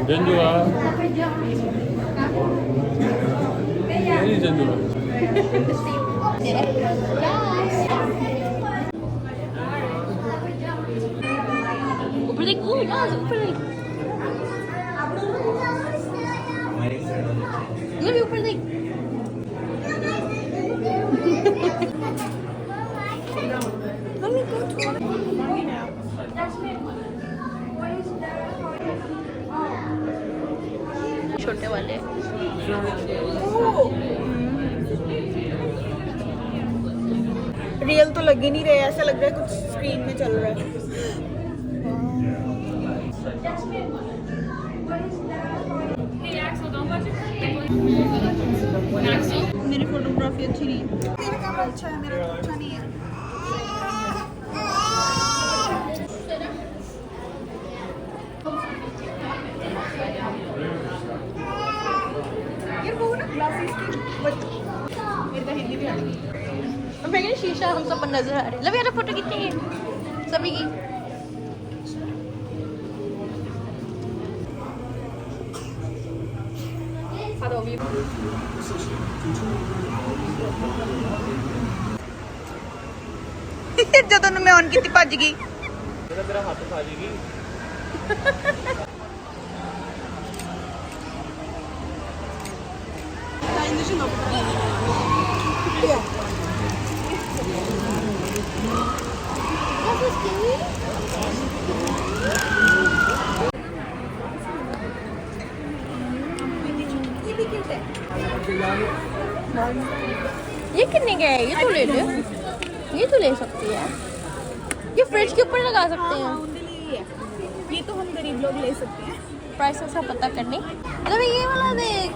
Jandua. Ini Jandua. ऊपर देख, ओ यार ऊपर देख, ये भी ऊपर देख। मम्मी को छोटे वाले रियल तो लग ही नहीं रहे, ऐसा लग रहा है कुछ स्क्रीन में चल रहा है। मेरी फोटोग्राफी अच्छी नहीं है, मेरा कैमरा अच्छा है, मेरा अच्छा नहीं है। यार वो ना ग्लासेस की मेरे को हिंदी भी आती है। मेरे शीशा हम सब पर नजर आ रहे हैं। लव यार फोटो कितनी है सभी की? ਜਦੋਂ ਨੂੰ ਮੈਂ ਔਨ ਕੀਤੀ ਭੱਜ ਗਈ। तेरा हाथ खा जाएगी। ये कितने का है? ये तो ले ले, ये तो ले सकती है, ये फ्रिज के ऊपर लगा सकते हैं। ये तो हम गरीब लोग ले सकते हैं। प्राइस का पता करने, मतलब ये वाला देख,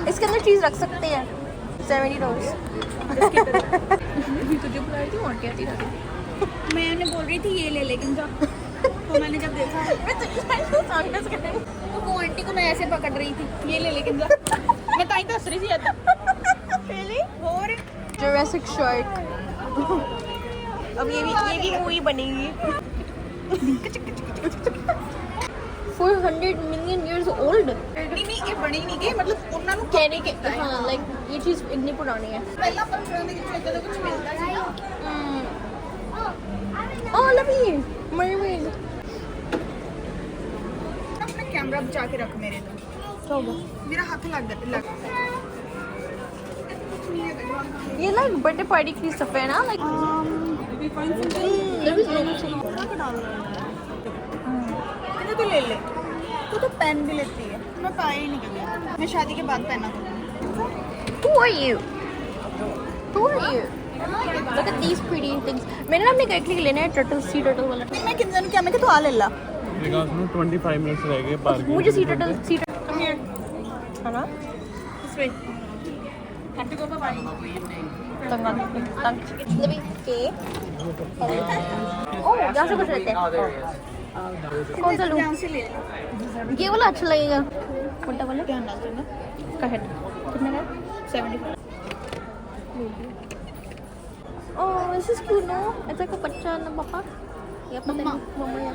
इसके अंदर चीज रख सकते हैं। $70। तुझे बुला रही थी और क्या थी? मैं उन्हें बोल रही थी ये ले, लेकिन जब तो मैंने जब देखा तो वो आंटी को मैं ऐसे पकड़ रही थी, ये ले, लेकिन जब मैं ताई तो हंस रही थी। और जुरासिक शार्क, अब ये भी मूवी बनेगी। 400 million years old। नहीं ये बनी नहीं गई, मतलब ਉਹਨਾਂ ਨੂੰ कहने के हाँ, लाइक ये चीज इतनी पुरानी है। ਪਹਿਲਾਂ ਪੰਛੀਆਂ ਦੇ ਵਿੱਚ ਇਦਾਂ ਦਾ ਕੁਝ ਮਿਲਦਾ ਸੀ। Oh, lovely mermaid। अपना कैमरा बचा के रख मेरे तो। मेरा हाथ लग गया। ये लाइक बर्थडे पार्टी की स्टफ है ना, लाइक तो ले ले, तू तो पेन भी लेती है, मैं पाया ही नहीं कभी। मैं शादी के बाद पहना करूँगी। Who are you? Who are you? Look at these pretty things। मैंने ना अपने कई क्लिक लेना है टर्टल, सी टर्टल वाला। मैं किंजन क्या मैं कि तू आ ले ला। मेरे पास में 25 मिनट्स रह गए पार्किंग। मुझे सी टर्टल है ना? लवी के ओह यहाँ से कुछ लेते हैं। कौन सा लूँ? यहाँ से ले ले। ये वाला अच्छा लगेगा। मोटा वाला क्या डाल दूँगा? का हेड कितने का? 75। Oh, this is cute, no? It's like a बच्चा ना पापा या पता नहीं मम्मा या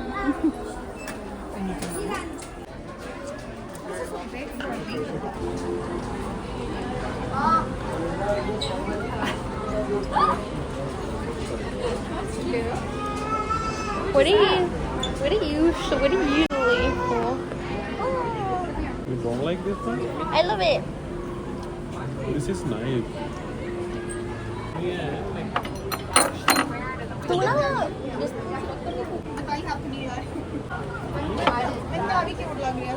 What are you doing for? You don't like this one? I love it. This is nice. Yeah. तू ना बताई हाथ नहीं यार। मैं तो अभी क्यों लग रही है?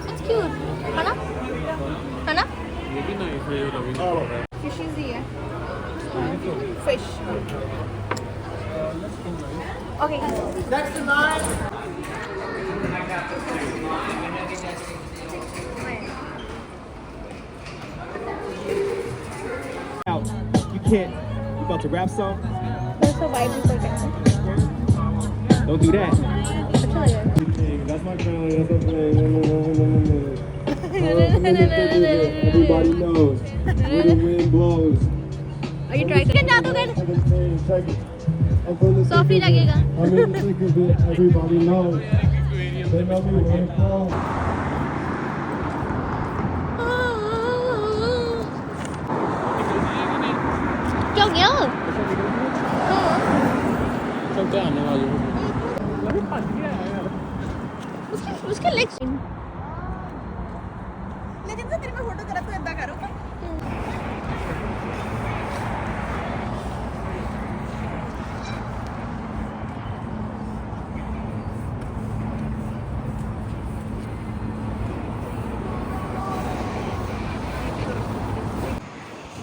It's cute, है ना? है ना? ये भी nice है, ये रवि। फिशेस ही है। Fish. Okay. Next in line. Out. You can't. You about to rap song? दोस्तों vibe भी करते हैं। Don't do that. अच्छा लगेगा। That's my girl. Everybody knows where the wind blows. Are you trying to get down again? Softly लगेगा. I'm in the thick of it. Everybody knows. They know me where I'm from. क्या हो गया? सब क्या आने वाले हो? उसके legs. लेकिन तो तेरे में फोटो करा तो इतना करो.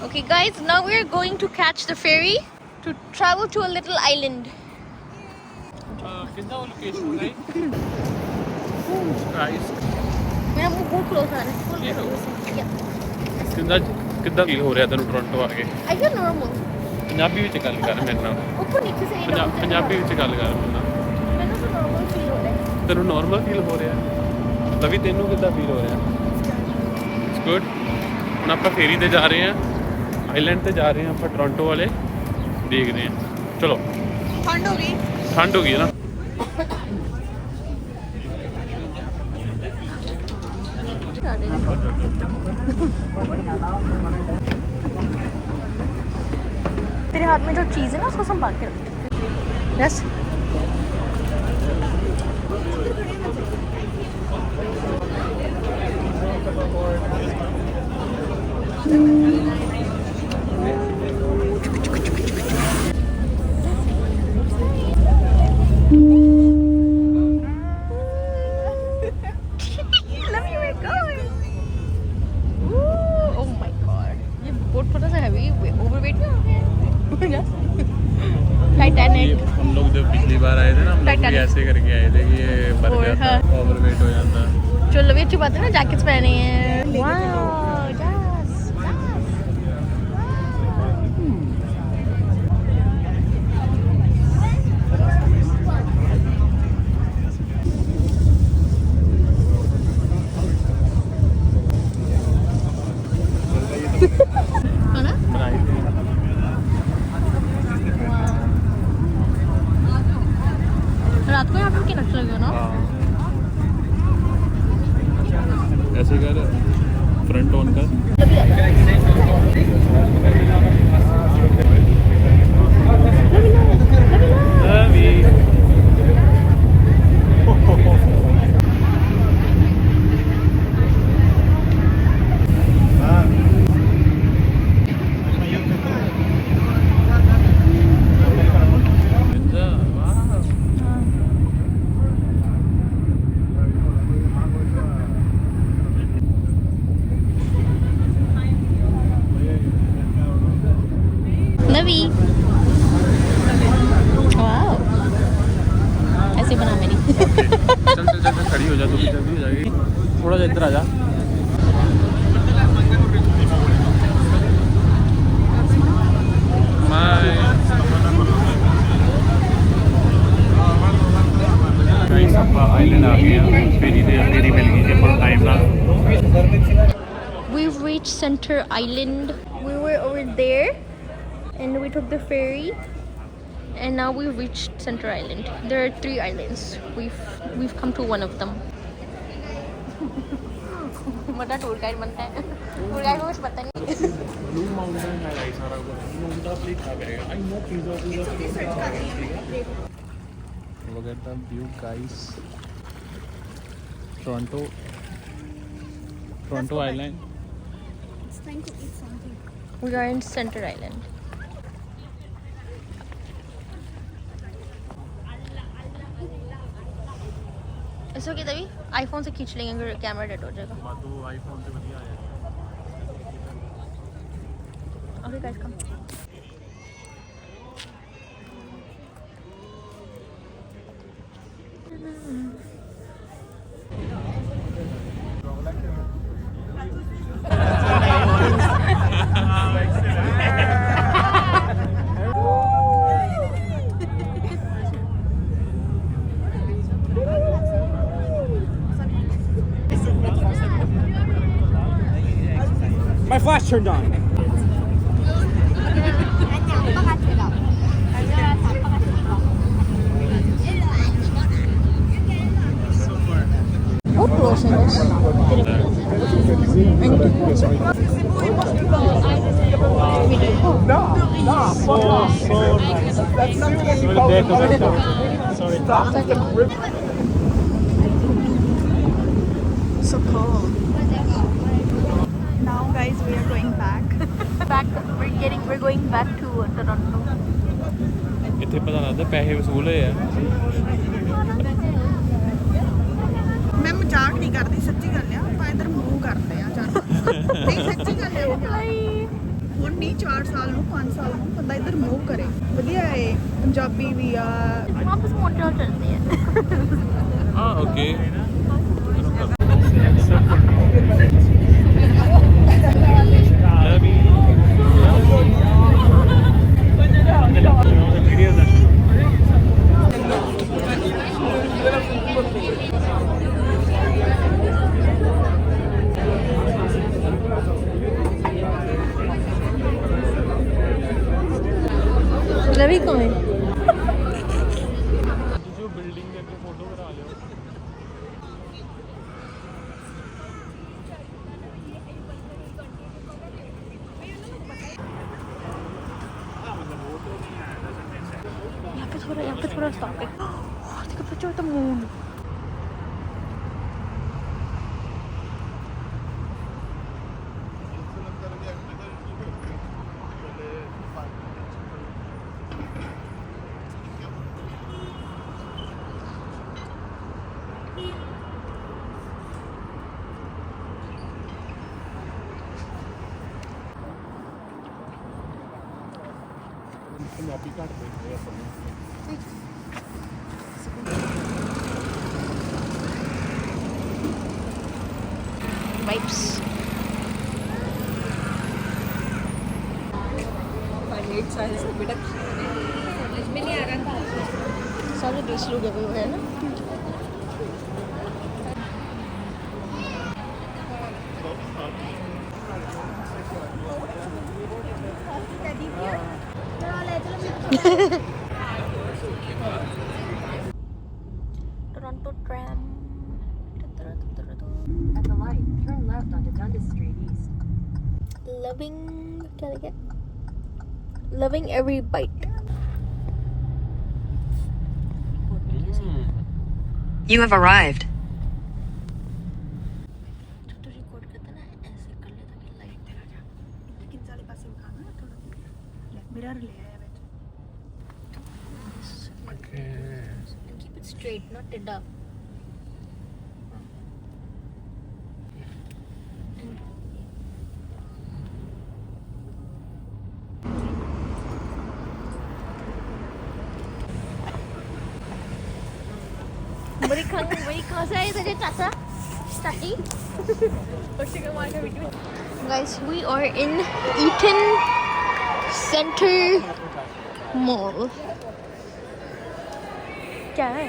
Okay guys, now we are going to catch the ferry to travel to a little island. कितना लोकेशन है? Guys, मेरा मुंह बहुत close आ रहा है. Full close. Yeah. कितना फील हो ਰਿਹਾ ਤੈਨੂੰ ਟੋਰਾਂਟੋ ਆ ਕੇ? I feel normal. ਪੰਜਾਬੀ ਵਿੱਚ ਗੱਲ ਕਰ ਮੇਰੇ ਨਾਲ. ऊपर नीचे से नहीं down. ਪੰਜਾਬੀ ਵਿੱਚ ਗੱਲ ਕਰ ਮੇਰੇ ਨਾਲ. मैंने तो normal feel हो रहा है. ਤੈਨੂੰ ਨਾਰਮਲ ਫੀਲ ਹੋ ਰਿਹਾ? ਤਵੀ ਤੈਨੂੰ ਕਿੱਦਾਂ ਫੀਲ ਹੋ ਰਿਹਾ? It's good. ਹੁਣ ਆਪਾਂ ਫੇਰੀ ਤੇ ਜਾ ਰਹੇ ਹਾਂ. ਆਈਲੈਂਡ ਤੇ ਜਾ ਰਹੇ ਹਾਂ ਆਪਾਂ ਟੋਰਾਂਟੋ ਵਾਲੇ. ਦੇਖਦੇ ਹਾਂ. ਚਲੋ. ठंड हो गई. ਠੰਡ ਹੋ ਗਈ ਹੈ ਨਾ. तेरे हाथ में जो चीज़ है ना उसको संभाल के रख. यस. टाइटैनिक. हम लोग जब पिछली बार आए थे ना हम लोग भी ऐसे करके आए थे कि ये भर जाता ओवरवेट हो जाता. चलो भी अच्छी बात है ना जैकेट्स पहने हैं. Wow yes. है ना? बनाई थी. रात को यहाँ पे कितना अच्छा लगेगा ना. ऐसे कर फ्रंट ऑन कर. नवी. वाओ. ऐसे बना मेरी. चल चल चल खड़ी हो जा. तू भी जल्दी हो जाएगी. थोड़ा सा इधर आ जा. आइलैंड आ गए हैं. फेरी मिल गई है फुल टाइम ना. We've reached Center Island. We were over there and we took the ferry and now we've reached Center Island. There are 3 islands. We've come to one of them. बड़ा tour guide बनता है. Tour guide को कुछ पता नहीं. Blue mountain है भाई सारा कुछ. नोंदा प्ले क्या करेगा? I know pizza. Look at the view guys. Toronto Island. It's time to eat something. We are in Center Island. ऐसा क्या तभी आईफोन से खींच लेंगे फिर कैमरा डेड हो जाएगा. तो आईफोन से बढ़िया है. Okay guys, come. My flash turned on. How close it is? So cold. Now guys, we are going back. We're going back to Toronto. ਇੱਥੇ ਪਤਾ ਲੱਗਦਾ ਪੈਸੇ ਵਸੂਲ ਹੋਏ ਆ ਮੈਂ ਮਜ਼ਾਕ ਨਹੀਂ ਕਰਦੀ, ਸੱਚੀ ਗੱਲ ਆ। ਆਪਾਂ ਇਧਰ ਮੂਵ ਕਰਦੇ ਆ ਚੱਲ। ਨਹੀਂ ਸੱਚੀ ਗੱਲ ਹੈ। ਹੁਣ ਨਹੀਂ 4 ਸਾਲ ਨੂੰ 5 ਸਾਲ ਨੂੰ ਬੰਦਾ ਇਧਰ ਮੂਵ ਕਰੇ, ਵਧੀਆ ਹੈ। ਪੰਜਾਬੀ ਵੀ ਆ। वापस मॉन्ट्रियल चलते हैं। ਹਾਂ ਓਕੇ रवि कौन है? ਜੋ ਬਿਲਡਿੰਗ ਦੇ ਅੱਗੇ ਫੋਟੋ ਕਰਾ ਲਿਓ यहाँ पे थोड़ा स्टॉप है। देखो picture of the moon. Punjabi ਘੱਟ ਦੇਖਦੇ ਆ ਸਾਨੂੰ Vibes. सारे देश लोग अभी हुए हैं ना। Toronto tram. At the light, turn left onto Dundas Street East. Loving, क्या लिखा है? Loving every bite. You have arrived. जब तो रिकॉर्ड करता ना ऐसे कर ले ताकि लाइट तेरा जा। लेकिन वाले पास में खाना है थोड़ा। मिरर ले आया बेटा। And keep it straight, not टेढ़ा. बड़ी कहाँ से आई तुझे चाचा? चाची? Guys, we are in Eaton Center Mall. क्या है?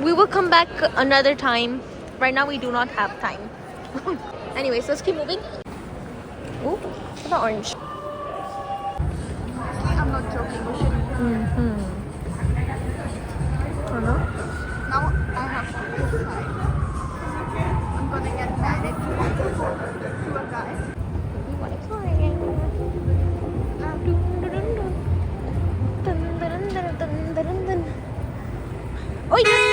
We will come back another time. Right now we do not have time. Anyways, let's keep moving. Oh, what the orange? I'm not joking. We should. Now I have to decide. I'm gonna get married to a guy. What exciting! Oh yes!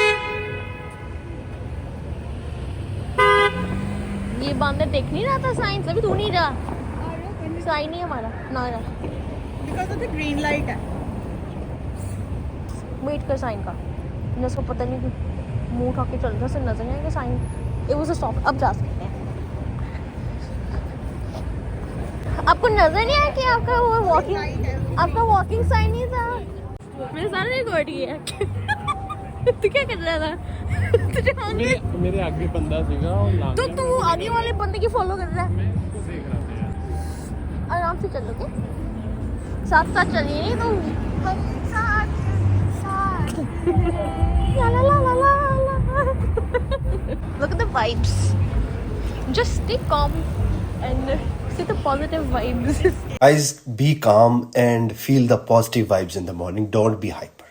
ये बंदर देख नहीं रहा था science अभी तू नहीं रहा साइन ही हमारा ना रहा Because of the green light है. वेट कर साइन का इसको पता नहीं मुंह उठा के चल रहा से नजर नहीं आएगा sign it was a stop अब जा सकते हैं आपको नजर नहीं आया कि आपका वो वॉकिंग साइन ही था मेरे सारे रिकॉर्ड किया तू क्या कर रहा था तुझे मेरे आगे बंदा सीगा और लांग तो तू आगे वाले बंदे की फॉलो कर रहा है मैं उसको देख रहा था यार आराम से चलोगे साथ साथ चलिए नहीं तो हम साथ la la la la la la look at the vibes just stay calm and see the positive vibes. Guys, be calm and feel the positive vibes in the morning. Don't be hyper.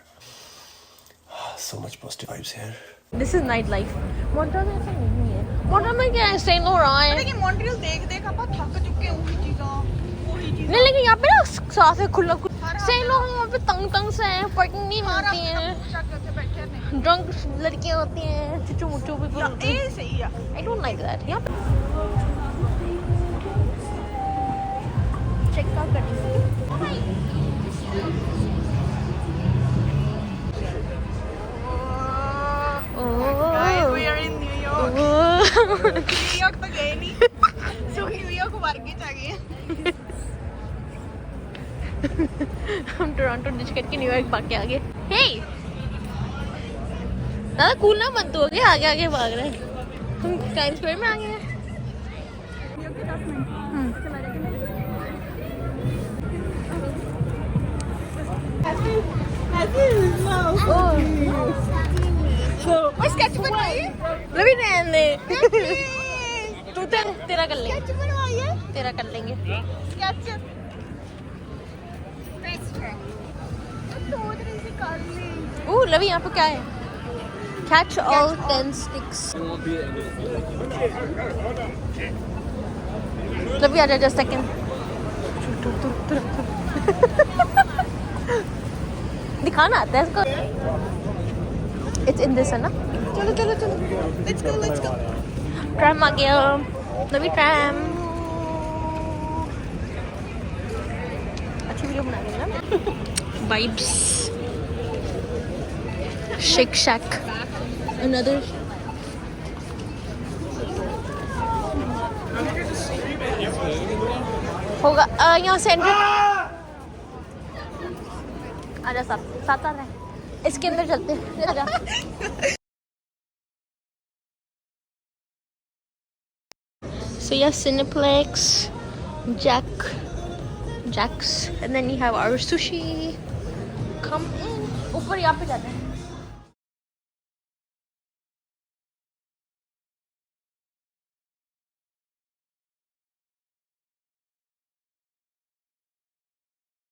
So much positive vibes here. This is nightlife. Montreal में ऐसा नहीं है. Montreal में क्या है? Saint Laurent है. लेकिन Montreal देख देख ਆਪਾਂ ਥੱਕ ਚੁੱਕੇ ਉਹੀ ਚੀਜ਼ਾਂ नहीं लेकिन यहाँ पे ना साफ है खुला. Saint Laurent वहाँ पे तंग से है. पार्किंग नहीं मिलती है. Drunk लड़कियाँ होती हैं. चुचू मुचू भी बोलते हैं. ਇਹ ਸਹੀ ਆ I don't like that. यहाँ पे check out करनी. Guys, we are in New York. New York तो गए नहीं. So New York वर्गे च आ गए. हम टोरंटो डिच करके न्यूयॉर्क भाग के आ गए. हे दादा कूल ना मत हो गए. आगे आगे भाग रहे हैं. हम टाइम स्क्वायर में आ गए हैं. और स्केच बनवाइए. रवि रहने दे. तू तेरा कर लेंगे. स्केच बनवाइए. तेरा कर लेंगे. स्केच. सोच रही थी कर ली. ओह रवि यहाँ पे क्या है? Catch all 10 sticks. रवि आ जा just second. दिखाना आता है इसको. It's in this है ना? चलो चलो चलो. Let's go let's go. Tram आ गया. रवि ट्रैम. अच्छी वीडियो बना रही है ना. Vibes. Shake Shack. Another. होगा यहाँ सेंटर. आजा साथ आ रहे हैं. इसके अंदर चलते हैं. आजा. So yeah, Cineplex, Jack's, and then you have our sushi. Come in. ऊपर यहाँ पे जाते हैं.